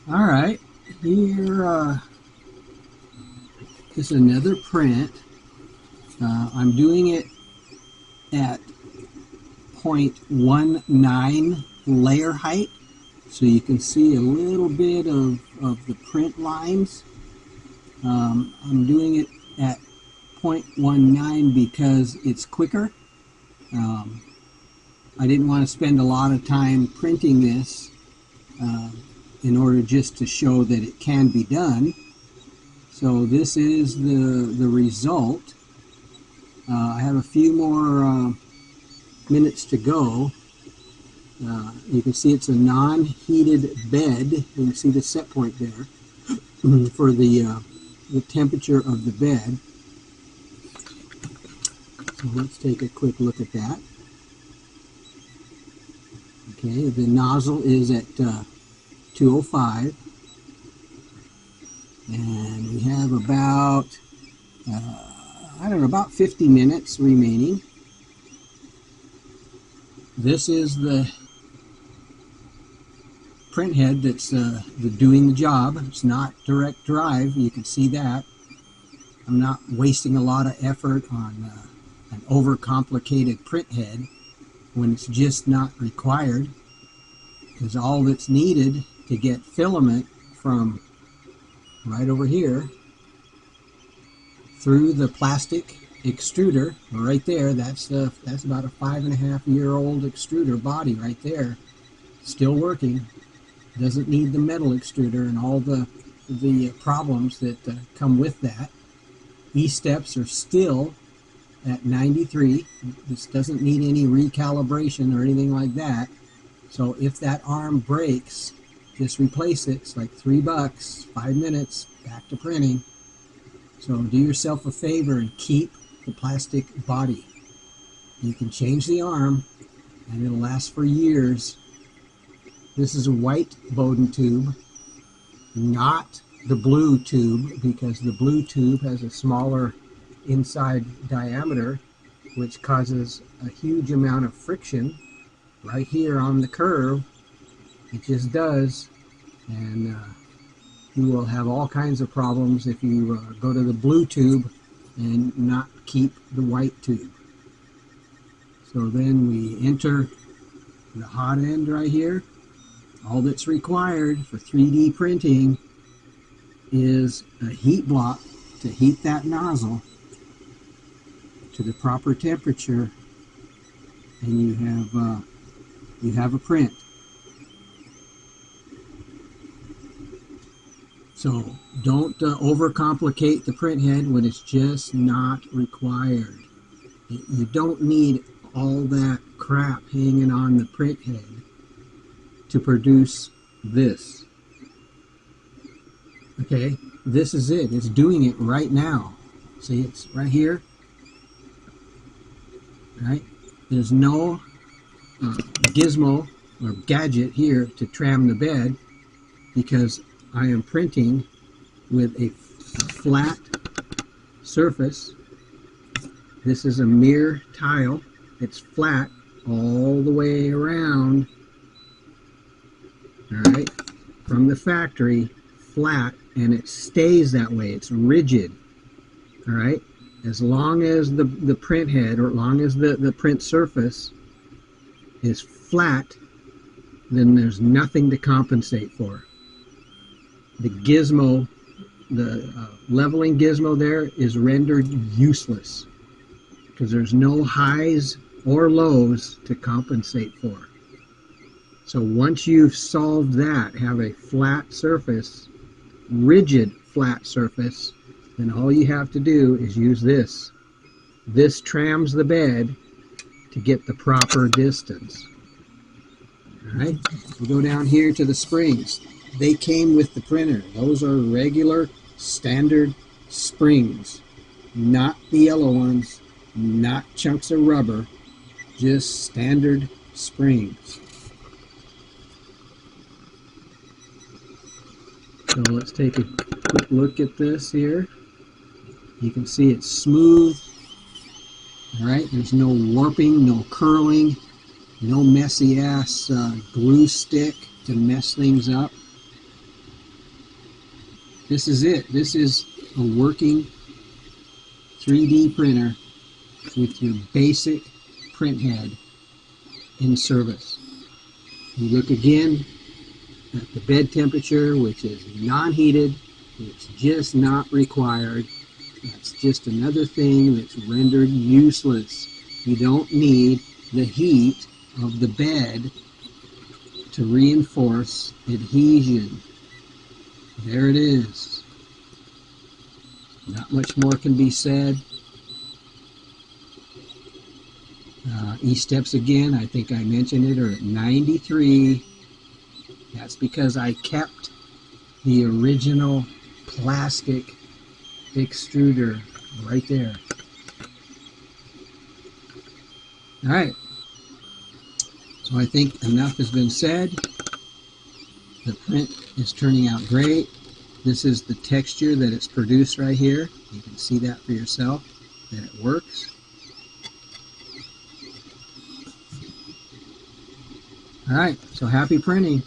All right, here is another print. I'm doing it at 0.19 layer height, so you can see a little bit of the print lines. I'm doing it at 0.19 because it's quicker. Um, I didn't want to spend a lot of time printing this in order just to show that it can be done. So this is the result. I have a few more minutes to go. You can see it's a non-heated bed. You can see the set point there for the temperature of the bed. So let's take a quick look at that. Okay, the nozzle is at 205, and we have about I don't know, about 50 minutes remaining. This is the print head that's doing the job. It's not direct drive, you can see that. I'm not wasting a lot of effort on an overcomplicated print head when it's just not required, because all that's needed to get filament from right over here through the plastic extruder right there, that's about a 5.5-year-old extruder body right there, still working. Doesn't need the metal extruder and all the problems that come with that. E-steps are still at 93. This doesn't need any recalibration or anything like that. So if that arm breaks, just replace it. It's like $3, 5 minutes, back to printing. So do yourself a favor and keep the plastic body. You can change the arm and it'll last for years. This is a white Bowden tube, not the blue tube, because the blue tube has a smaller inside diameter, which causes a huge amount of friction right here on the curve. It just does, and you will have all kinds of problems if you go to the blue tube and not keep the white tube. So then we enter the hot end right here. All that's required for 3D printing is a heat block to heat that nozzle to the proper temperature, and you have a print. So don't overcomplicate the print head when it's just not required. You don't need all that crap hanging on the print head to produce this. Okay, this is it. It's doing it right now. See, it's right here. Right? There's no gizmo or gadget here to tram the bed, because I am printing with a flat surface. This is a mirror tile. It's flat all the way around. All right, from the factory, flat, and it stays that way. It's rigid. All right, as long as the print head, or as long as the print surface is flat, then there's nothing to compensate for. The gizmo, the leveling gizmo there, is rendered useless because there's no highs or lows to compensate for. So once you've solved that, have a flat surface, rigid flat surface, then all you have to do is use this. This trams the bed to get the proper distance. All right, we go down here to the springs. They came with the printer. Those are regular, standard springs, not the yellow ones, not chunks of rubber, just standard springs. So let's take a quick look at this here. You can see it's smooth. All right, there's no warping, no curling, no messy ass glue stick to mess things up. This is it. This is a working 3D printer with your basic print head in service. You look again at the bed temperature, which is non-heated. It's just not required. That's just another thing that's rendered useless. You don't need the heat of the bed to reinforce adhesion. There it is. Not much more can be said. E-steps again, I think I mentioned it, are at 93. That's because I kept the original plastic extruder right there. All right. So I think enough has been said. The print is turning out great. This is the texture that it's produced right here. You can see that for yourself, that it works. All right, so happy printing.